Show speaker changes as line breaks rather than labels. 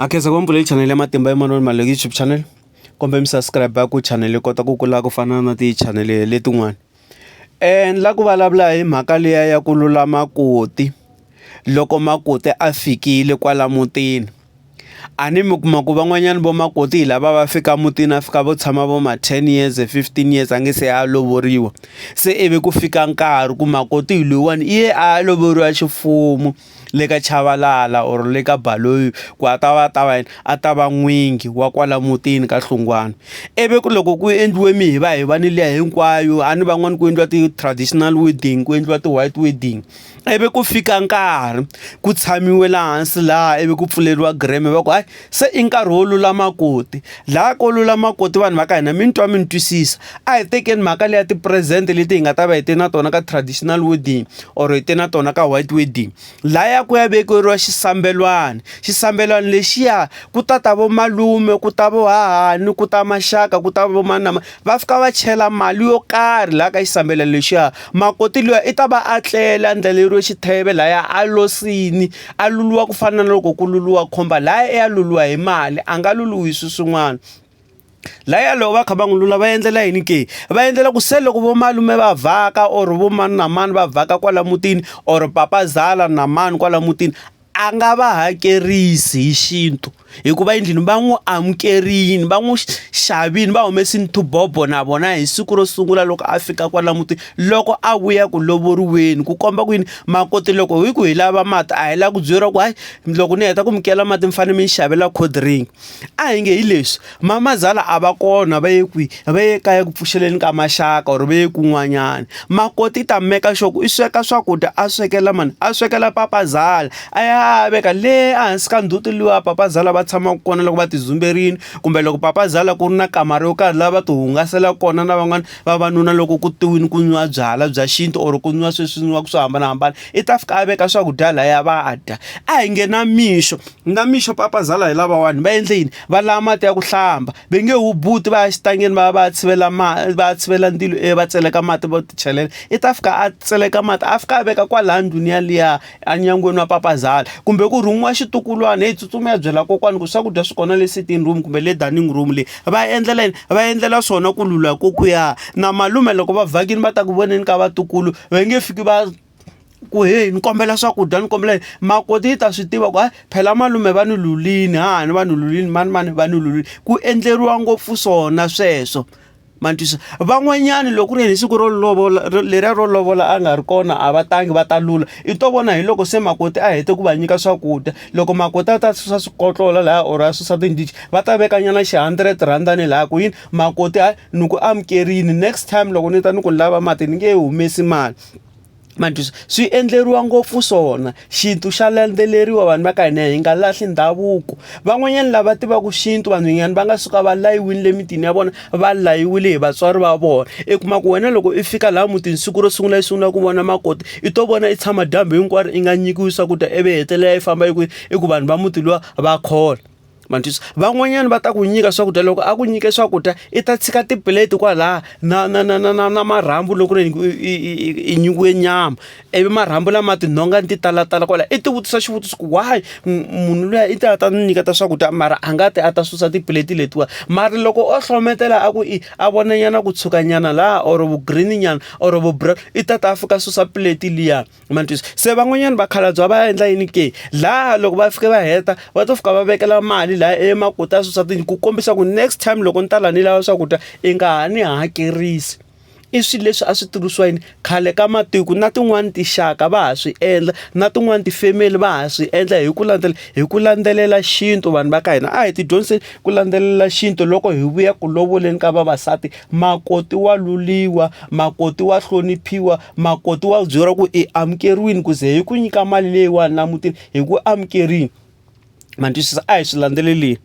Akhenza kumbhule channel ya Matimba Emmanuel Maleki YouTube channel. Kombe subscribe ku channel kota ku kula ku fana na ti channel letin'wana. La ku vulavula hi mhaka leya ya ku lula makoti. Loko makoti a fikile kwala mutini. Ani mi kuma ku van'wanyana vo makoti lava va fika mutini a fika vo tshama vo ma 10 years 15 years ange se a lovoriwa. Se ivi ku fika nkarhi ku makoti loyiwani iye a lovoriwa xifumu le ka Chavalala or le ka Baloyi ku a ta va n'wingi wa kwala mutini ka Hlungwane. Ivi ku loko ku endliwe mihiva ni liya hinkwayo a ni van'wani ku endliwa ti traditional wedding ku endliwa ti white wedding. Ivi ku fika nkarhi ku tshamiwe laha hansi laha ivi ku pfuleriwa greme va ku hayi se i nkarhi wo lula makoti. Laha ko lula makoti vanhu va ka hina mi twa mi twisisa a hi tekeni mhaka leya ti-present leti hi nga ta va hi te na tona ka traditional wedding or hi te na tona ka white wedding. Laya ku ya vekeriwa xisambelwana lexiya ku ta vo malume ku ta vo hahani ku ta maxaka ku ta vo mani na mani va fika va chela mali yo karhi laha ka xisambelwana lexiya. Makoti luya i ta va a tlela ndleleriwe xitheve laya a losini a luluwa ku fana na loko ku luluwa khomba laya ya luluwa hi mali a nga luluwi hi swin'wana. Laya loko va kha va n'wi lula va endlela yini ke va endlela ku se loko vo malume va vhaka or vo mani na mani va vhaka kwala mutini or papazala na mani kwala mutini a nga va hakerisi hi xintu hikuva endlini va n'wi amukerini va n'wi xavini va humesini tibobo na vona hi siku ro sungula loko a fika kwala mutini loko a vuya ku lovoriweni ku komba ku yini makoti loko hi ku hi lava mati a hi lava ku byeriwa ku hayi loko ni heta ku mi kela mati mi fanele mi xavela cold drink. A hi nge hi leswi mamazala a va kona va ye kwihi va ye kaya ku pfuxeleni ka maxaka or va ye kun'wanyana. Makoti ta meka sure ku i sweka swakudya a swekela mani a swekela papazala a ya veka le ehansi ka ndzhuti liwa papazala va tshama kona loko va ti dzumberini kumbe loko papazala ku ri na kamara yo karhi lava ti hungasela kona na van'wana vavanuna loko ku tiwini ku nwiwa byala bya xintu or ku nwiwa sweswi nwiwaka swo hambanahambana i ta fika a veka swakudya laya va dya. A hi nge na mixo papazala hi lavawani va endle yini va lava mati ya ku hlamba ve nge hu buti va ya xitangeni va tshivela ndilo va tseleka mati va ti chelela i ta fika a tseleka mati a fika a veka kwala ndlwini yaliya enyangweni wa papazala kumbe ku rhumiwa xitukulwana hi tsutsuma ya byela kokwani ku swakudya swi kona le sitting room kumbe le dining room leyi va endlela yini va endlela swona ku lula kokuya na malume loko va vhakini va ta ku voneni ka vatukulu va nge fiki va ku hey ni kombela swakudya ni kombela makoti yi ta swi tiva ku hayi phela malume va ni lulini hani va ni lulini mani va ni lulini ku endleriwa ngopfu swona sweswo. Mantwisa van'wanyani loko ri hi siku ro lovola leriya ro lovola a nga ri kona a va tangi va ta lula i to vona hi loko se makoti a hete ku va nyika swakudya loko makoti a ta susa swikotlola laya or a susa tindhichi va ta veka nyana R100 ni laya ku yini makoti a ni ku amukerini next time loko ni ta ni ku lava mati ni nge humesi mali. Mantwisa swi endleriwa ngopfu swona xintu xa landzeleriwa vanhu va ka hina hi nga lahli ndhavuko. Van'wanyana lava tivaka xintu vanhwanyana va nga suka va layiwile le mitini ya vona va layiwile hi vatswari va vona i kuma ku wena loko i fika laha mutini siku ro sungula i sungula ku vona makoti i to vona i tshama dyambu hinkwaro i nga nyikiwi swakudya ivi hetelela i famba i ku vanhu va muti luwa va khola. Mantwisa van'wanyana va ta ku nyika swakudya loko a ku nyike swakudya i ta tshika tipleti kwalaha na marhambu loko ri i nyikiwe nyama ivi marhambu lama tinhonga ti talatala kwalaha i ti vutisa xivutiso ku why munhu luya i ta ni nyiketa swakudya mara a nga ti a ta susa tipleti letiwa mara loko o hlometela a ku a vona nyana ku tshuka nyana laha or vu green nyana or vu brown i ta fika susa pleti liya. Mantwisa se van'wanyana vakhalabya va endla yini ke laha loko va fika va heta va to fika va vekela mali laha emakoti a susa ku kombisa ku next time loko ni ta la ni lava swakudya i nga ha ni hakerisi. I swilo leswi a swi tirhisiwa yini khale ka matiko na tin'wani tixaka va ha swi endla na tin'wani tifemeli va ha swi endla hi ku landzelela xintu vanhu va ka hina a hi ti dyondziseni ku landzelela xintu loko hi vuya ku lovoleni ka vavasati makoti wa luliwa makoti wa hloniphiwa makoti wa byeriwa ku i amukeriwini ku ze hi ku nyika mali leyiwani na mutini hi ku amukerini. Mantwisisa a hi swi landzeleleni.